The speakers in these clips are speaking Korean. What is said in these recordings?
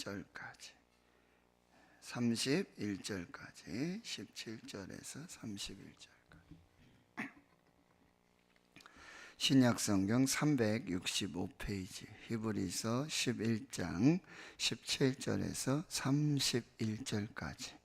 17절까지 31절까지 17절에서 31절까지 신약성경 365페이지 히브리서 11장 17절에서 31절까지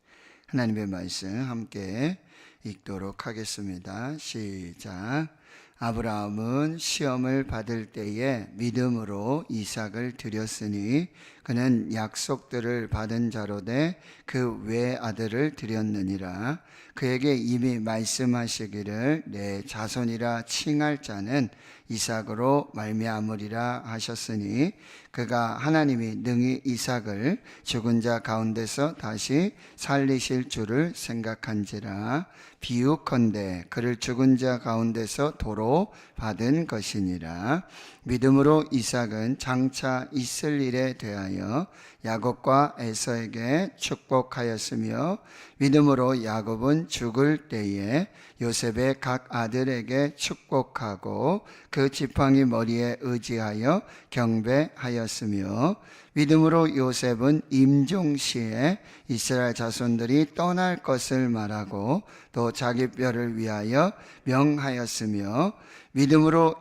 하나님의 말씀 함께 읽도록 하겠습니다. 시작. 아브라함은 시험을 받을 때에 믿음으로 이삭을 드렸으니 그는 약속들을 받은 자로되 그 외아들을 드렸느니라. 그에게 이미 말씀하시기를 내 자손이라 칭할 자는 이삭으로 말미암으리라 하셨으니 그가 하나님이 능히 이삭을 죽은 자 가운데서 다시 살리실 줄을 생각한지라. 비유컨대 그를 죽은 자 가운데서 도로 받은 것이니라. 믿음으로 이삭은 장차 있을 일에 대하여 야곱과 에서에게 축복하였으며 믿음으로 야곱은 죽을 때에 요셉의 각 아들에게 축복하고 그 지팡이 머리에 의지하여 경배하였으며 믿음으로 요셉은 임종시에 이스라엘 자손들이 떠날 것을 말하고 또 자기 뼈를 위하여 명하였으며 믿음으로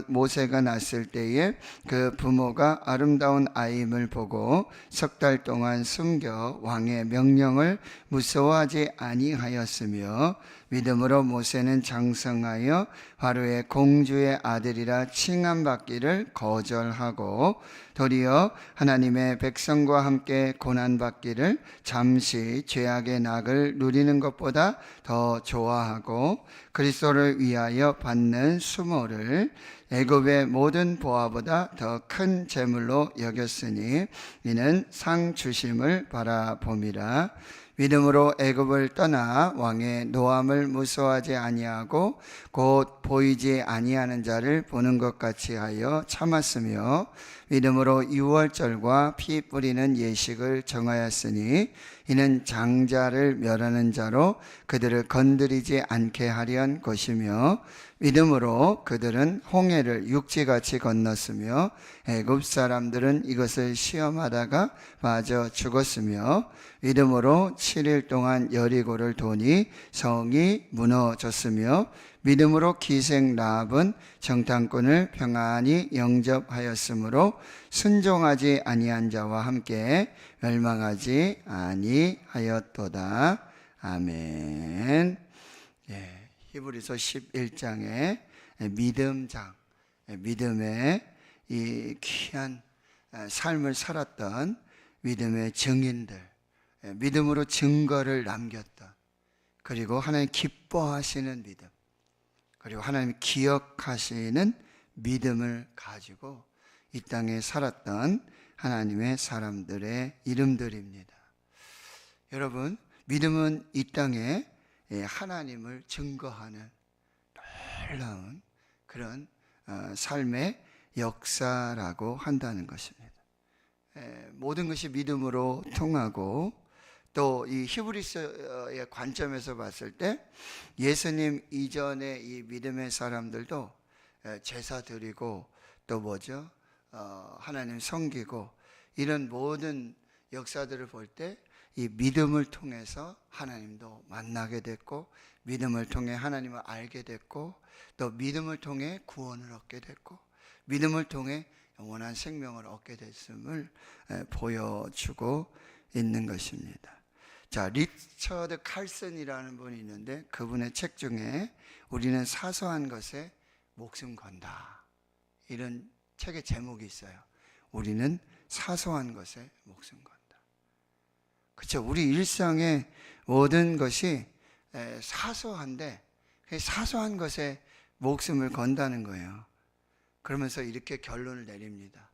모세가 났을 때에 그 부모가 아름다운 아임을 보고 석 달 동안 숨겨 왕의 명령을 무서워하지 아니하였으며 믿음으로 모세는 장성하여 바로의 공주의 아들이라 칭함받기를 거절하고 도리어 하나님의 백성과 함께 고난받기를 잠시 죄악의 낙을 누리는 것보다 더 좋아하고 그리스도를 위하여 받는 수모를 애굽의 모든 보화보다 더 큰 재물로 여겼으니 이는 상 주심을 바라봄이라. 믿음으로 애굽을 떠나 왕의 노함을 무서워하지 아니하고 곧 보이지 아니하는 자를 보는 것 같이 하여 참았으며 믿음으로 유월절과 피 뿌리는 예식을 정하였으니 이는 장자를 멸하는 자로 그들을 건드리지 않게 하려는 것이며 믿음으로 그들은 홍해를 육지같이 건넜으며 애굽 사람들은 이것을 시험하다가 빠져 죽었으며 믿음으로 7일 동안 여리고를 도니 성이 무너졌으며 믿음으로 기생 라합은 정탐꾼을 평안히 영접하였으므로 순종하지 아니한 자와 함께 멸망하지 아니하였도다. 아멘. 히브리서 11장의 믿음장, 믿음의 이 귀한 삶을 살았던 믿음의 증인들, 믿음으로 증거를 남겼던, 그리고 하나님 기뻐하시는 믿음, 그리고 하나님 기억하시는 믿음을 가지고 이 땅에 살았던 하나님의 사람들의 이름들입니다. 여러분, 믿음은 이 땅에 하나님을 증거하는 놀라운 그런 삶의 역사라고 한다는 것입니다. 모든 것이 믿음으로 통하고 또 이 히브리서의 관점에서 봤을 때 예수님 이전의 이 믿음의 사람들도 제사 드리고 또 뭐죠? 하나님 섬기고 이런 모든 역사들을 볼 때 이 믿음을 통해서 하나님도 만나게 됐고 믿음을 통해 하나님을 알게 됐고 또 믿음을 통해 구원을 얻게 됐고 믿음을 통해 영원한 생명을 얻게 됐음을 보여주고 있는 것입니다. 자, 리처드 칼슨이라는 분이 있는데 그분의 책 중에 우리는 사소한 것에 목숨 건다, 이런 책의 제목이 있어요. 우리는 사소한 것에 목숨 건다. 그렇죠. 우리 일상의 모든 것이 사소한데 사소한 것에 목숨을 건다는 거예요. 그러면서 이렇게 결론을 내립니다.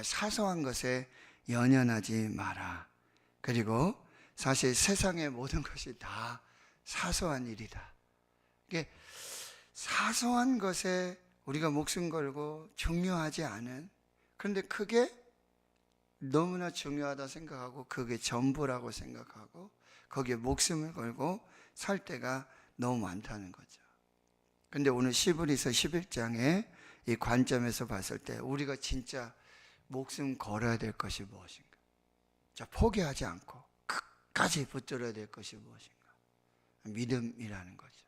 사소한 것에 연연하지 마라. 그리고 사실 세상의 모든 것이 다 사소한 일이다. 이게 사소한 것에 우리가 목숨 걸고 중요하지 않은, 그런데 그게 너무나 중요하다 생각하고 그게 전부라고 생각하고 거기에 목숨을 걸고 살 때가 너무 많다는 거죠. 그런데 오늘 히브리서 11장에 이 관점에서 봤을 때 우리가 진짜 목숨 걸어야 될 것이 무엇인가? 포기하지 않고 끝까지 붙들어야 될 것이 무엇인가? 믿음이라는 거죠.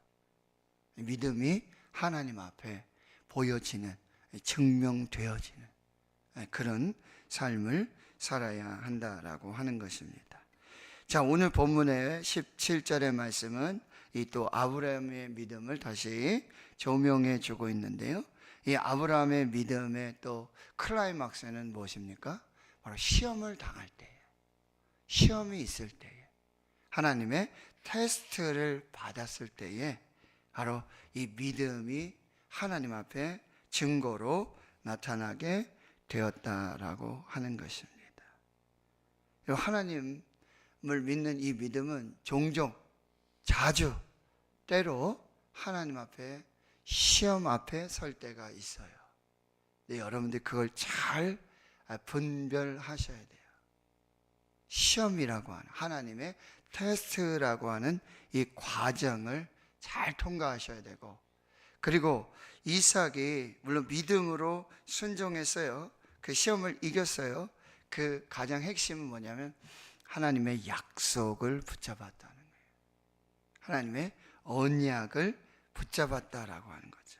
믿음이 하나님 앞에 보여지는, 증명되어지는 그런 삶을 살아야 한다라고 하는 것입니다. 자, 오늘 본문의 17절의 말씀은 이 또 아브라함의 믿음을 다시 조명해 주고 있는데요. 이 아브라함의 믿음의 또 클라이막스는 무엇입니까? 바로 시험을 당할 때에, 시험이 있을 때에, 하나님의 테스트를 받았을 때에 바로 이 믿음이 하나님 앞에 증거로 나타나게 되었다라고 하는 것입니다. 하나님을 믿는 이 믿음은 종종, 자주, 때로 하나님 앞에, 시험 앞에 설 때가 있어요. 여러분들이 그걸 잘 분별하셔야 돼요. 시험이라고 하는, 하나님의 테스트라고 하는 이 과정을 잘 통과하셔야 되고, 그리고 이삭이 물론 믿음으로 순종했어요. 그 시험을 이겼어요. 그 가장 핵심은 뭐냐면 하나님의 약속을 붙잡았다는 거예요. 하나님의 언약을 붙잡았다라고 하는 거죠.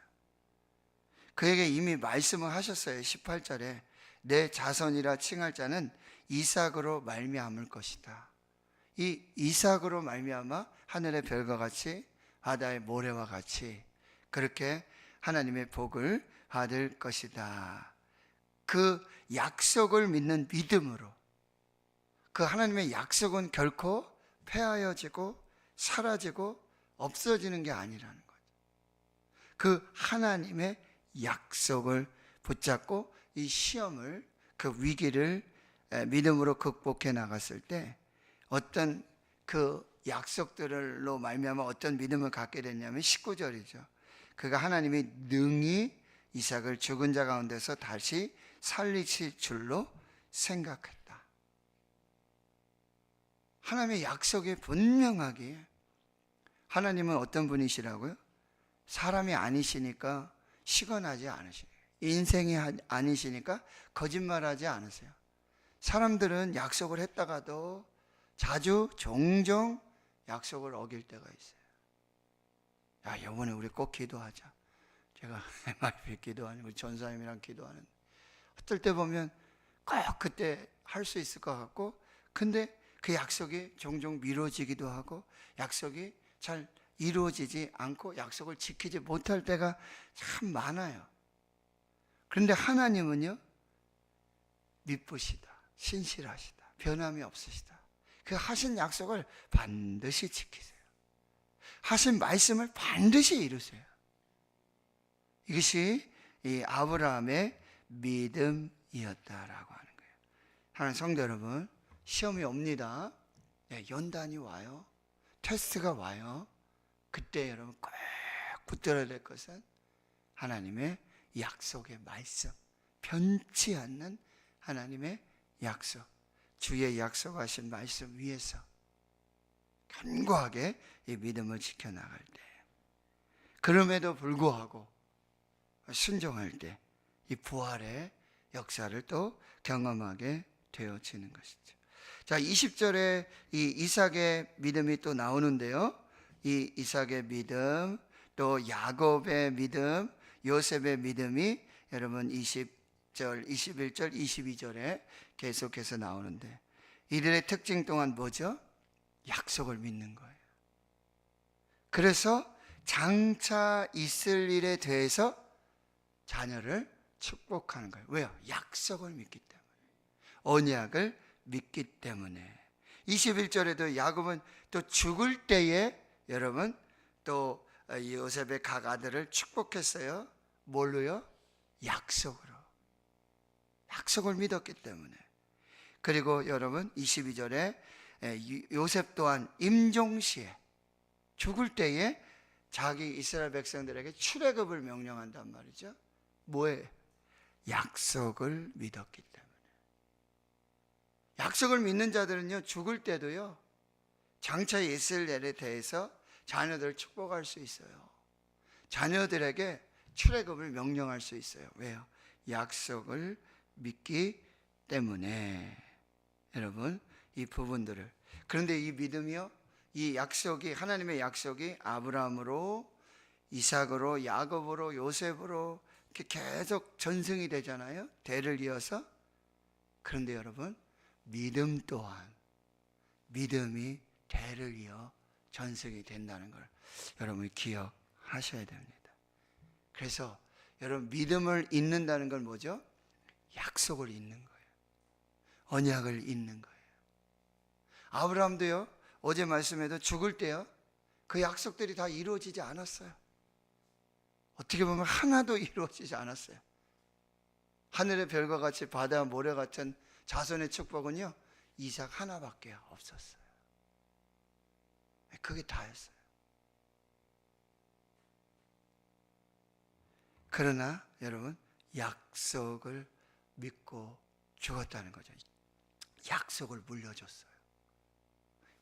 그에게 이미 말씀을 하셨어요. 18절에 내 자손이라 칭할 자는 이삭으로 말미암을 것이다. 이 이삭으로 말미암아 하늘의 별과 같이 바다의 모래와 같이 그렇게 하나님의 복을 받을 것이다. 그 약속을 믿는 믿음으로, 그 하나님의 약속은 결코 폐하여지고 사라지고 없어지는 게 아니라는 거죠. 그 하나님의 약속을 붙잡고 이 시험을, 그 위기를 믿음으로 극복해 나갔을 때 어떤 그 약속들로 말미암아 어떤 믿음을 갖게 됐냐면 19절이죠. 그가 하나님이 능히 이삭을 죽은 자 가운데서 다시 살리실 줄로 생각했다. 하나님의 약속이 분명하게, 하나님은 어떤 분이시라고요? 사람이 아니시니까 시건하지 않으시고, 인생이 아니시니까 거짓말하지 않으세요. 사람들은 약속을 했다가도 자주 종종 약속을 어길 때가 있어요. 야, 이번에 우리 꼭 기도하자. 제가 MRP 기도하는, 우리 전사님이랑 기도하는, 어떨 때 보면 꼭 그때 할 수 있을 것 같고, 근데 그 약속이 종종 미뤄지기도 하고 약속이 잘 이루어지지 않고 약속을 지키지 못할 때가 참 많아요. 그런데 하나님은요, 미쁘시다, 신실하시다, 변함이 없으시다. 그 하신 약속을 반드시 지키세요. 하신 말씀을 반드시 이루세요. 이것이 이 아브라함의 믿음이었다라고 하는 거예요. 하나님 성도 여러분, 시험이 옵니다. 연단이 와요. 테스트가 와요. 그때 여러분 꼭 붙들어야 될 것은 하나님의 약속의 말씀, 변치 않는 하나님의 약속, 주의 약속하신 말씀 위에서 견고하게 이 믿음을 지켜나갈 때, 그럼에도 불구하고 순종할 때 이 부활의 역사를 또 경험하게 되어지는 것이죠. 자, 20절에 이 이삭의 믿음이 또 나오는데요. 이 이삭의 믿음, 또 야곱의 믿음, 요셉의 믿음이 여러분 20절, 21절, 22절에 계속해서 나오는데, 이들의 특징 또한 뭐죠? 약속을 믿는 거예요. 그래서 장차 있을 일에 대해서 자녀를 축복하는 거예요. 왜요? 약속을 믿기 때문에, 언약을 믿기 때문에. 21절에도 야곱은 또 죽을 때에 여러분 또 요셉의 각 아들을 축복했어요. 뭘로요? 약속으로. 약속을 믿었기 때문에. 그리고 여러분 22절에 요셉 또한 임종시에, 죽을 때에 자기 이스라엘 백성들에게 출애굽을 명령한단 말이죠. 뭐예요? 약속을 믿었기 때문에. 약속을 믿는 자들은요, 죽을 때도요, 장차 있을 일에 대해서 자녀들을 축복할 수 있어요. 자녀들에게 출애굽을 명령할 수 있어요. 왜요? 약속을 믿기 때문에. 여러분 이 부분들을. 그런데 이 믿음이요, 이 약속이, 하나님의 약속이 아브라함으로, 이삭으로, 야곱으로, 요셉으로 이렇게 계속 전승이 되잖아요, 대를 이어서. 그런데 여러분 믿음 또한, 믿음이 대를 이어 전승이 된다는 걸 여러분이 기억하셔야 됩니다. 그래서 여러분 믿음을 잇는다는 건 뭐죠? 약속을 잇는 거예요. 언약을 잇는 거예요. 아브라함도요, 어제 말씀에도 죽을 때요, 그 약속들이 다 이루어지지 않았어요. 어떻게 보면 하나도 이루어지지 않았어요. 하늘의 별과 같이 바다 모래 같은 자손의 축복은요, 이삭 하나밖에 없었어요. 그게 다였어요. 그러나 여러분 약속을 믿고 죽었다는 거죠. 약속을 물려줬어요.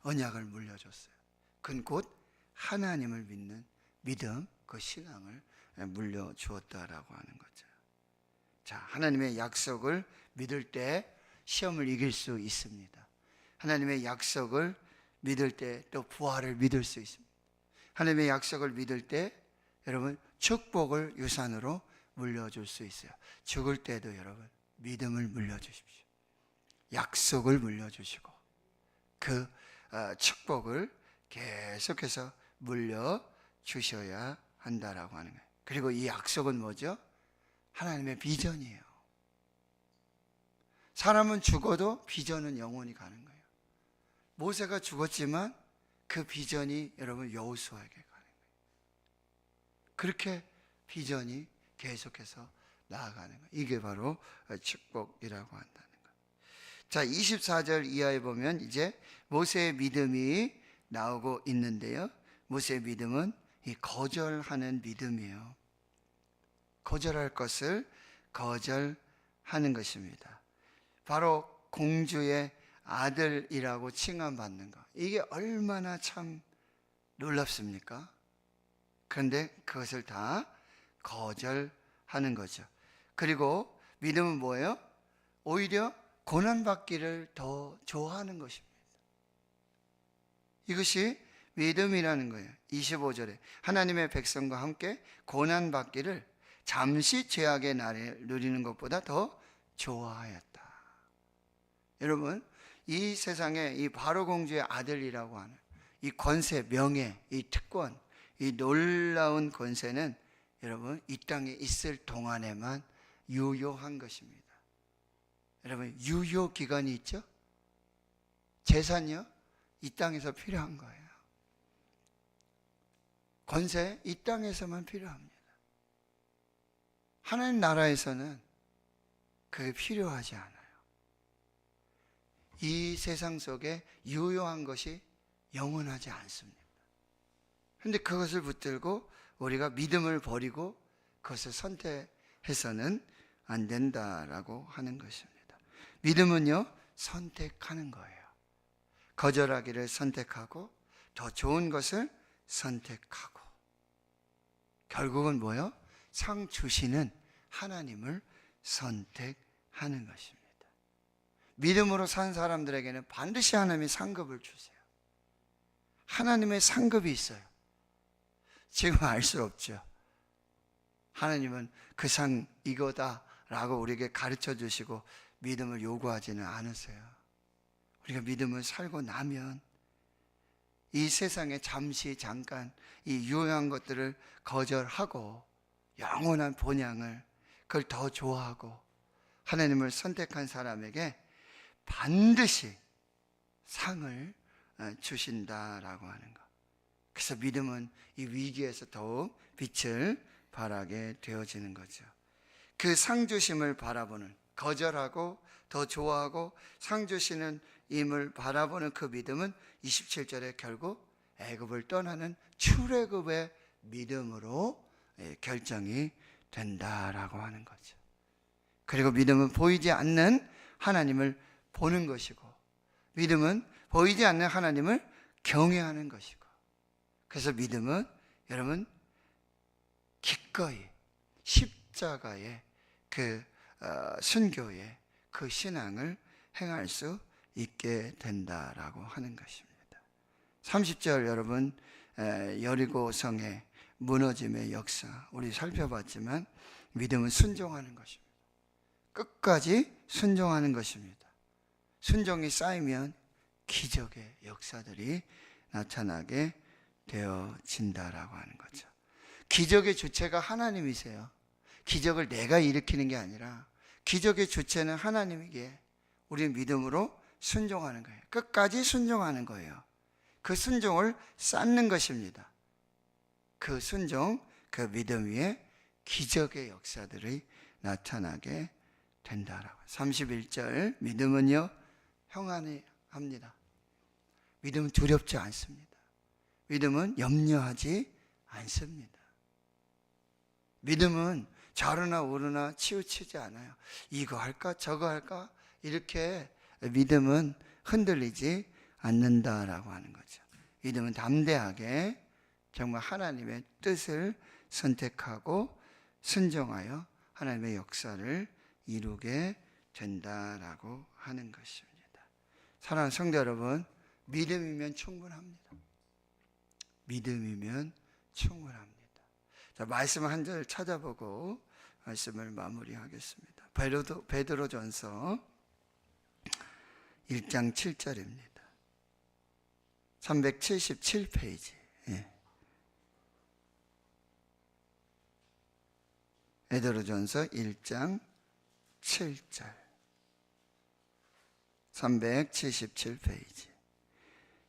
언약을 물려줬어요. 그건 곧 하나님을 믿는 믿음, 그 신앙을 물려주었다라고 하는 거죠. 자, 하나님의 약속을 믿을 때 시험을 이길 수 있습니다. 하나님의 약속을 믿을 때 또 부활을 믿을 수 있습니다. 하나님의 약속을 믿을 때 여러분 축복을 유산으로 물려줄 수 있어요. 죽을 때도 여러분 믿음을 물려주십시오. 약속을 물려주시고 그 축복을 계속해서 물려주셔야 한다라고 하는 거예요. 그리고 이 약속은 뭐죠? 하나님의 비전이에요. 사람은 죽어도 비전은 영원히 가는 거예요. 모세가 죽었지만 그 비전이 여러분 여호수아에게 가는 거예요. 그렇게 비전이 계속해서 나아가는 거예요. 이게 바로 축복이라고 한다는 거예요. 자, 24절 이하에 보면 이제 모세의 믿음이 나오고 있는데요, 모세의 믿음은 이 거절하는 믿음이에요. 거절할 것을 거절하는 것입니다. 바로 공주의 아들이라고 칭함받는 것, 이게 얼마나 참 놀랍습니까? 그런데 그것을 다 거절하는 거죠. 그리고 믿음은 뭐예요? 오히려 고난받기를 더 좋아하는 것입니다. 이것이 믿음이라는 거예요. 25절에 하나님의 백성과 함께 고난받기를 잠시 죄악의 날에 누리는 것보다 더 좋아하였다. 여러분 이 세상에 이 바로 공주의 아들이라고 하는 이 권세, 명예, 이 특권, 이 놀라운 권세는 여러분 이 땅에 있을 동안에만 유효한 것입니다. 여러분 유효 기간이 있죠? 재산이요? 이 땅에서 필요한 거예요. 권세 이 땅에서만 필요합니다. 하나님 나라에서는 그게 필요하지 않아요. 이 세상 속에 유효한 것이 영원하지 않습니다. 그런데 그것을 붙들고 우리가 믿음을 버리고 그것을 선택해서는 안 된다라고 하는 것입니다. 믿음은요, 선택하는 거예요. 거절하기를 선택하고 더 좋은 것을 선택하고, 결국은 뭐예요? 상 주시는 하나님을 선택하는 것입니다. 믿음으로 산 사람들에게는 반드시 하나님이 상급을 주세요. 하나님의 상급이 있어요. 지금 알 수 없죠. 하나님은 그 상 이거다라고 우리에게 가르쳐 주시고 믿음을 요구하지는 않으세요. 우리가 믿음을 살고 나면 이 세상에 잠시 잠깐 이 유효한 것들을 거절하고 영원한 본향을 그걸 더 좋아하고 하나님을 선택한 사람에게 반드시 상을 주신다라고 하는 것. 그래서 믿음은 이 위기에서 더욱 빛을 발하게 되어지는 거죠. 그 상 주심을 바라보는, 거절하고 더 좋아하고 상 주시는 임을 바라보는 그 믿음은 27절에 결국 애굽을 떠나는 출애굽의 믿음으로 결정이 된다라고 하는 거죠. 그리고 믿음은 보이지 않는 하나님을 보는 것이고, 믿음은 보이지 않는 하나님을 경외하는 것이고, 그래서 믿음은 여러분 기꺼이 십자가의 그 순교의 그 신앙을 행할 수 있게 된다라고 하는 것입니다. 30절 여러분, 여리고 성의 무너짐의 역사 우리 살펴봤지만 믿음은 순종하는 것입니다. 끝까지 순종하는 것입니다. 순종이 쌓이면 기적의 역사들이 나타나게 되어진다라고 하는 거죠. 기적의 주체가 하나님이세요. 기적을 내가 일으키는 게 아니라 기적의 주체는 하나님이기에 우리 믿음으로 순종하는 거예요. 끝까지 순종하는 거예요. 그 순종을 쌓는 것입니다. 그 순종, 그 믿음 위에 기적의 역사들이 나타나게 된다라고. 31절 믿음은요 평안합니다. 믿음은 두렵지 않습니다. 믿음은 염려하지 않습니다. 믿음은 좌로나 우로나 치우치지 않아요. 이거 할까 저거 할까 이렇게 믿음은 흔들리지 않는다라고 하는 거죠. 믿음은 담대하게 정말 하나님의 뜻을 선택하고 순종하여 하나님의 역사를 이루게 된다라고 하는 것입니다. 사랑하는 성도 여러분, 믿음이면 충분합니다. 믿음이면 충분합니다. 자, 말씀 한 절 찾아보고 말씀을 마무리하겠습니다. 베드로전서 1장 7절입니다. 377페이지. 베드로전서 1장 7절 377페이지.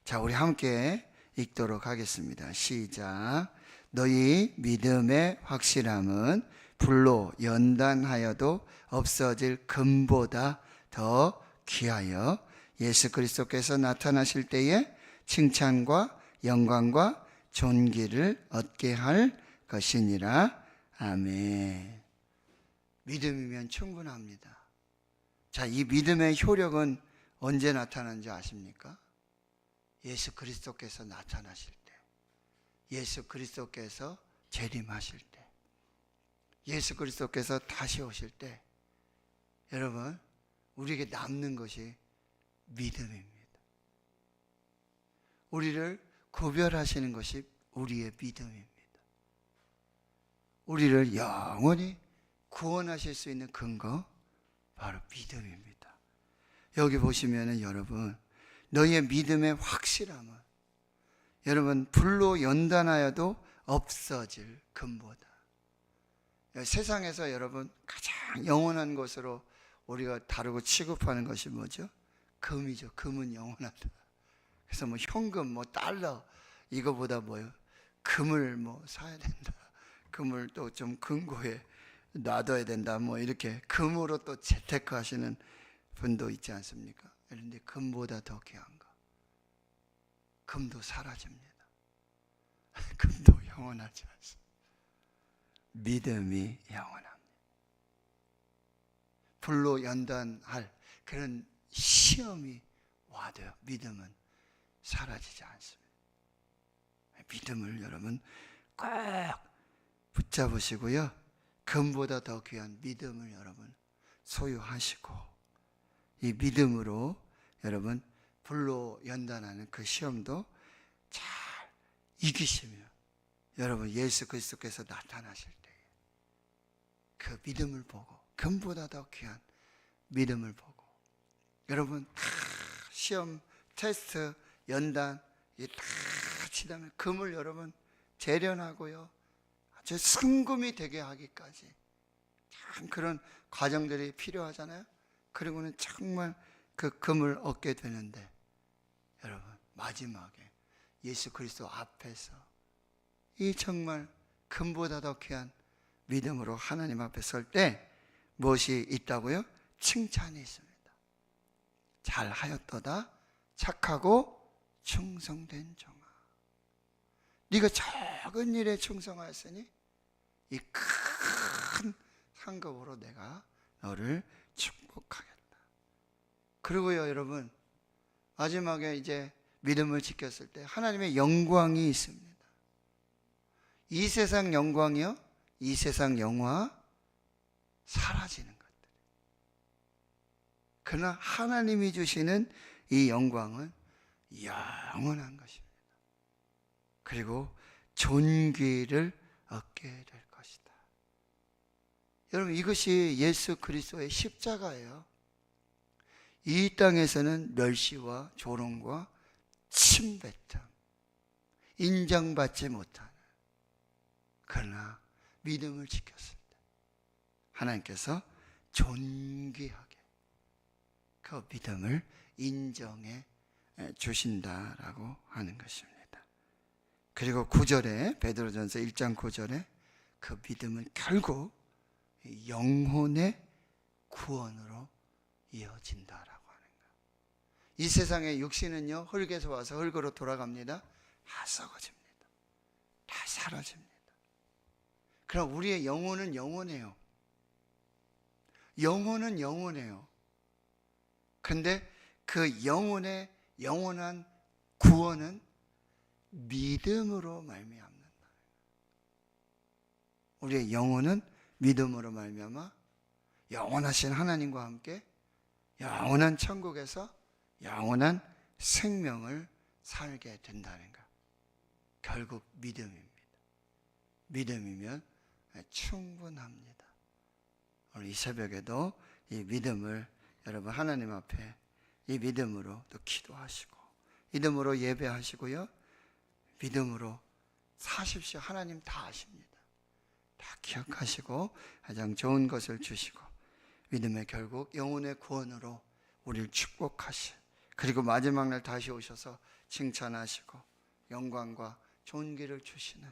자, 우리 함께 읽도록 하겠습니다. 시작. 너희 믿음의 확실함은 불로 연단하여도 없어질 금보다 더 귀하여 예수 그리스도께서 나타나실 때에 칭찬과 영광과 존귀를 얻게 할 것이니라. 아멘. 믿음이면 충분합니다. 자, 이 믿음의 효력은 언제 나타나는지 아십니까? 예수 그리스도께서 나타나실 때, 예수 그리스도께서 재림하실 때, 예수 그리스도께서 다시 오실 때, 여러분, 우리에게 남는 것이 믿음입니다. 우리를 구별하시는 것이 우리의 믿음입니다. 우리를 영원히 구원하실 수 있는 근거, 바로 믿음입니다. 여기 보시면은 여러분, 너희의 믿음의 확실함은 여러분 불로 연단하여도 없어질 금보다. 세상에서 여러분 가장 영원한 것으로 우리가 다루고 취급하는 것이 뭐죠? 금이죠. 금은 영원하다. 그래서 뭐 현금, 뭐 달러 이거보다 뭐요? 금을 뭐 사야 된다. 금을 또 좀 금고에 놔둬야 된다. 뭐 이렇게 금으로 또 재테크하시는 분도 있지 않습니까? 그런데 금보다 더 귀한 거. 금도 사라집니다. 금도 영원하지 않습니다. 믿음이 영원합니다. 불로 연단할 그런 시험이 와도 믿음은 사라지지 않습니다. 믿음을 여러분 꼭 붙잡으시고요. 금보다 더 귀한 믿음을 여러분 소유하시고, 이 믿음으로 여러분 불로 연단하는 그 시험도 잘 이기시며 여러분 예수 그리스도께서 나타나실 때 그 믿음을 보고, 금보다 더 귀한 믿음을 보고, 여러분 다 시험, 테스트, 연단 다 치다면 금을 여러분 재련하고요, 아주 성금이 되게 하기까지 참 그런 과정들이 필요하잖아요. 그리고는 정말 그 금을 얻게 되는데, 여러분 마지막에 예수 그리스도 앞에서 이 정말 금보다 더 귀한 믿음으로 하나님 앞에 설 때 무엇이 있다고요? 칭찬이 있습니다. 잘하였도다 착하고 충성된 종아, 네가 작은 일에 충성하였으니 이 큰 상급으로 내가 너를 축복하겠다. 그리고요 여러분, 마지막에 이제 믿음을 지켰을 때 하나님의 영광이 있습니다. 이 세상 영광이요, 이 세상 영화 사라지는 것들. 그러나 하나님이 주시는 이 영광은 영원한 것입니다. 그리고 존귀를 얻게 될 것이다. 여러분, 이것이 예수 그리스도의 십자가예요. 이 땅에서는 멸시와 조롱과 침뱉음, 인정받지 못하는, 그러나 믿음을 지켰을 때 하나님께서 존귀하게 그 믿음을 인정해 주신다라고 하는 것입니다. 그리고 9절에, 베드로전서 1장 9절에 그 믿음은 결국 영혼의 구원으로 이어진다라고 하는 거예요. 이 세상의 육신은요, 흙에서 와서 흙으로 돌아갑니다. 다 썩어집니다. 다 사라집니다. 그럼 우리의 영혼은 영원해요. 영혼은 영원해요. 근데 그 영혼의 영원한 구원은 믿음으로 말미암는다. 우리의 영혼은 믿음으로 말미암아 영원하신 하나님과 함께 영원한 천국에서 영원한 생명을 살게 된다는 것. 결국 믿음입니다. 믿음이면 충분합니다. 오늘 이 새벽에도 이 믿음을 여러분 하나님 앞에 이 믿음으로 또 기도하시고 믿음으로 예배하시고요, 믿음으로 사십시오. 하나님 다 아십니다. 다 기억하시고 가장 좋은 것을 주시고 믿음의 결국 영혼의 구원으로 우리를 축복하시, 그리고 마지막 날 다시 오셔서 칭찬하시고 영광과 존귀를 주시는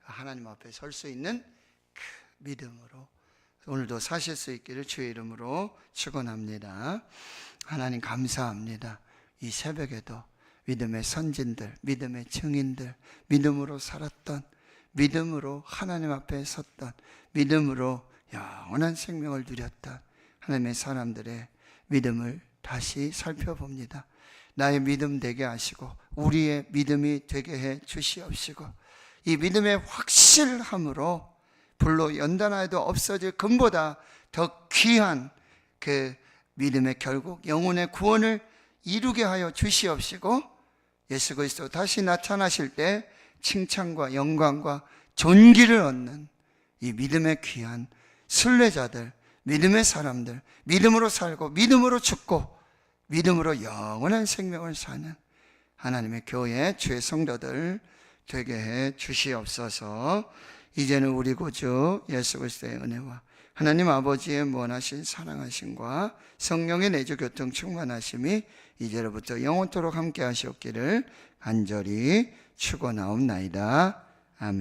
하나님 앞에 설 수 있는 그 믿음으로 오늘도 사실 수 있기를 주의 이름으로 축원합니다. 하나님 감사합니다. 이 새벽에도 믿음의 선진들, 믿음의 증인들, 믿음으로 살았던, 믿음으로 하나님 앞에 섰던, 믿음으로 영원한 생명을 누렸던 하나님의 사람들의 믿음을 다시 살펴봅니다. 나의 믿음 되게 하시고 우리의 믿음이 되게 해 주시옵시고 이 믿음의 확실함으로 불로 연단하여도 없어질 금보다 더 귀한 그 믿음의 결국 영혼의 구원을 이루게 하여 주시옵시고 예수 그리스도 다시 나타나실 때 칭찬과 영광과 존귀를 얻는 이 믿음의 귀한 순례자들, 믿음의 사람들, 믿음으로 살고 믿음으로 죽고 믿음으로 영원한 생명을 사는 하나님의 교회 주의 성도들 되게 해 주시옵소서. 이제는 우리 구주 예수 그리스도의 은혜와 하나님 아버지의 무한하신 사랑하심과 성령의 내주 교통 충만하심이 이제로부터 영원토록 함께 하시옵기를 간절히 축원하옵나이다.